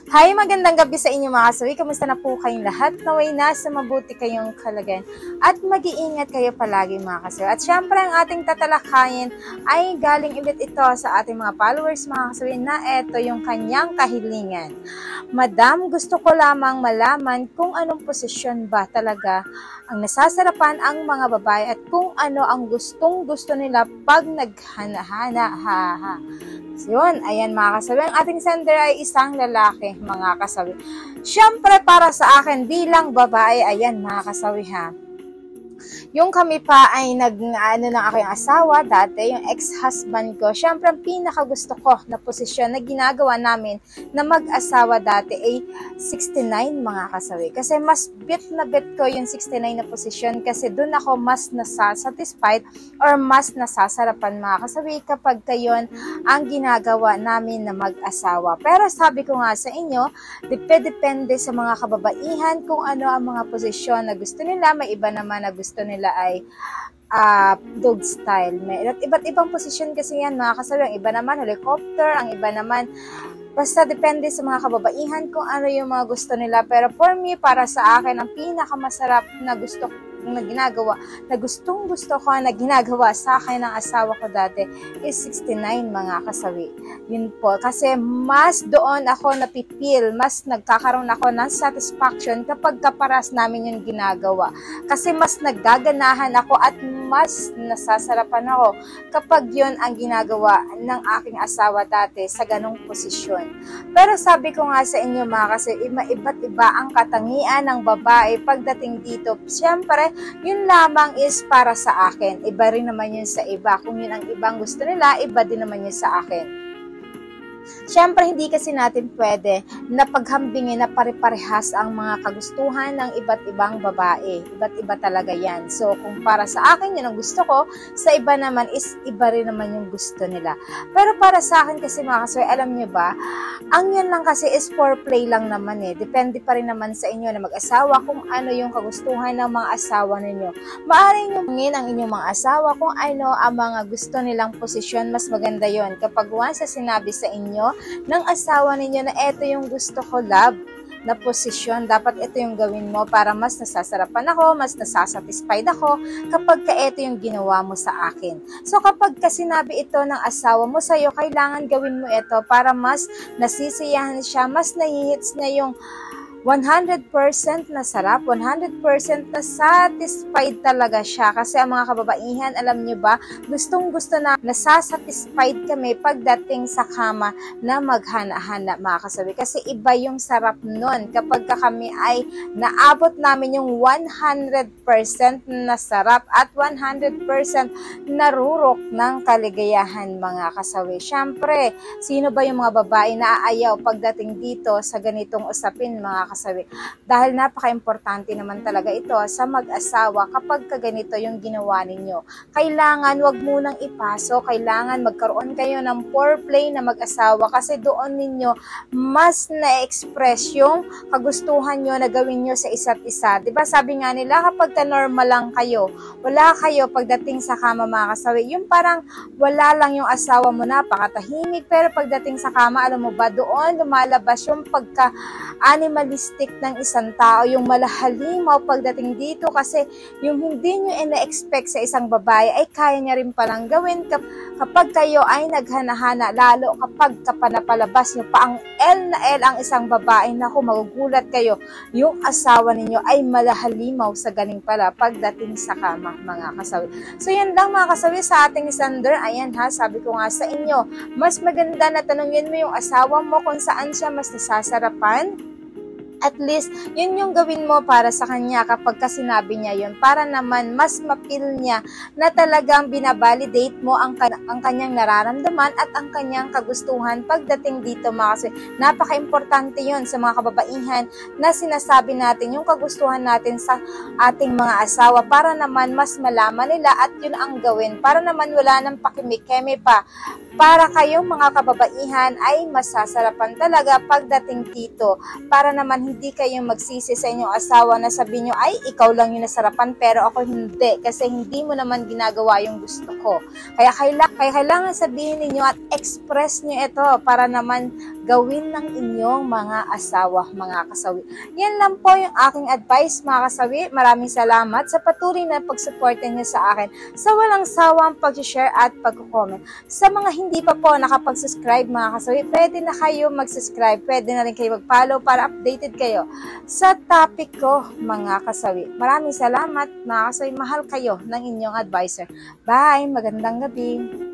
Hi, magandang gabi sa inyo mga kasawi. Kamusta na po kayong lahat? Naway nasa mabuti kayong kalagayan at mag-iingat kayo palagi mga kasawi. At syempre ang ating tatalakayin ay galing ulit ito sa ating mga followers mga kasawi na ito yung kanyang kahilingan. Madam, gusto ko lamang malaman kung anong posisyon ba talaga ang nasasarapan ang mga babae at kung ano ang gustong-gusto nila pag naghana-hana. So, yun, ayan mga kasawi. Ang ating sender ay isang lalaki, mga kasawi. Siyempre, para sa akin, bilang babae, ayan mga kasawi ha. Yung kami pa ay ng aking asawa dati, yung ex-husband ko. Siyempre, ang pinakagusto ko na posisyon na ginagawa namin na mag-asawa dati ay 69 mga kasawi. Kasi mas bet ko yung 69 na posisyon kasi doon ako mas nasasatisfied or mas nasasarapan mga kasawi kapag kayon ang ginagawa namin na mag-asawa. Pero sabi ko nga sa inyo, depende sa mga kababaihan kung ano ang mga posisyon na gusto nila. May iba naman na gusto nila ay dog style. May iba't ibang posisyon kasi yan mga kasabi. Ang iba naman helicopter, ang iba naman basta depende sa mga kababaihan kung ano yung mga gusto nila. Pero for me, para sa akin, ang pinakamasarap na gusto na ginagawa, na gustong-gusto ko na ginagawa sa akin ng asawa ko dati is 69 mga kasawi. Yun po. Kasi mas doon ako napipil, mas nagkakaroon ako ng satisfaction kapag kaparas namin yung ginagawa. Kasi mas naggaganahan ako at mas nasasarapan ako kapag yun ang ginagawa ng aking asawa dati sa ganong posisyon. Pero sabi ko nga sa inyo mga kasi iba't iba ang katangian ng babae pagdating dito. Siyempre, yun lamang is para sa akin. Iba rin naman yun sa iba. Kung yun ang ibang gusto nila, iba din naman yun sa akin. Siyempre, hindi kasi natin pwede na paghambingin na pare-parehas ang mga kagustuhan ng iba't ibang babae. Iba't iba talaga yan. So, kung para sa akin yun ang gusto ko, sa iba naman is iba rin naman yung gusto nila. Pero para sa akin kasi mga kasoy, alam nyo ba, ang yan lang kasi is for play lang naman eh. Depende pa rin naman sa inyo na mag-asawa kung ano yung kagustuhan ng mga asawa ninyo. Maaari nyo mungin ang inyong mga asawa kung ano ang mga gusto nilang posisyon. Mas maganda yon kapag once sa sinabi sa inyo ng asawa ninyo na eto yung gusto ko, love, na posisyon, dapat ito yung gawin mo para mas nasasarapan ako, mas nasasatisfied ako kapag ka ito yung ginawa mo sa akin. So kapag ka sinabi ito ng asawa mo sa'yo, kailangan gawin mo ito para mas nasisiyahan siya, mas nahihits niya yung 100% na sarap, 100% na satisfied talaga siya. Kasi ang mga kababaihan, alam nyo ba, gustong-gusto na nasasatisfied kami pagdating sa kama na maghana-hana mga kasabi. Kasi iba yung sarap nun kapag kami ay naabot namin yung 100% na sarap at 100% narurok ng kaligayahan mga kasawi. Siyempre, sino ba yung mga babae na aayaw pagdating dito sa ganitong usapin mga kasawi? Dahil napaka-importante naman talaga ito sa mag-asawa kapag kaganito yung ginawa ninyo. Kailangan wag munang ipaso, kailangan magkaroon kayo ng foreplay na mag-asawa kasi doon ninyo mas na-express yung kagustuhan nyo na gawin nyo sa isa't isa. Diba sabi nga nila kapag ka-normal lang kayo, wala kayo pagdating sa kama mga kasawi, yung parang wala lang yung asawa mo, napakatahimik, pero pagdating sa kama, alam mo ba, doon lumalabas yung pagka-animalistic ng isang tao, yung malahalimaw pagdating dito kasi yung hindi nyo ina-expect sa isang babae ay kaya niya rin palang gawin kapag kayo ay naghana-hana, lalo kapag kapanapalabas nyo pa ang L na L ang isang babae, naku, magugulat kayo, yung asawa ninyo ay malahalimaw sa galing pala pagdating sa kama mga kasawi. So yan lang mga kasawi sa ating sender. Ayan ha, sabi ko nga sa inyo, mas maganda na tanungin mo yung asawa mo kung saan siya mas nasasarapan. At least, yun yung gawin mo para sa kanya kapag sinabi niya yun. Para naman mas mapil niya na talagang binabalidate mo ang kanyang nararamdaman at ang kanyang kagustuhan pagdating dito mga kasi napaka-importante yun sa mga kababaihan na sinasabi natin yung kagustuhan natin sa ating mga asawa para naman mas malaman nila at yun ang gawin. Para naman wala nang pakimikeme pa. Para kayong mga kababaihan ay masasarapan talaga pagdating dito. Para naman hindi kayo magsisi sa inyong asawa na sabihin nyo, ay, ikaw lang yung nasarapan, pero ako hindi. Kasi hindi mo naman ginagawa yung gusto ko. Kaya kailangan sabihin ninyo at express nyo ito para naman gawin ng inyong mga asawa, mga kasawi. Yan lang po yung aking advice, mga kasawi. Maraming salamat sa patuloy na pagsuporta niyo sa akin sa walang sawang pag-share at pag-comment. Sa mga hindi pa po nakapag-subscribe, mga kasawi, pwede na kayo mag-subscribe. Pwede na rin kayo mag-follow para updated kayo sa topic ko, mga kasawi. Maraming salamat, mga kasawi. Mahal kayo ng inyong advisor. Bye! Magandang gabi!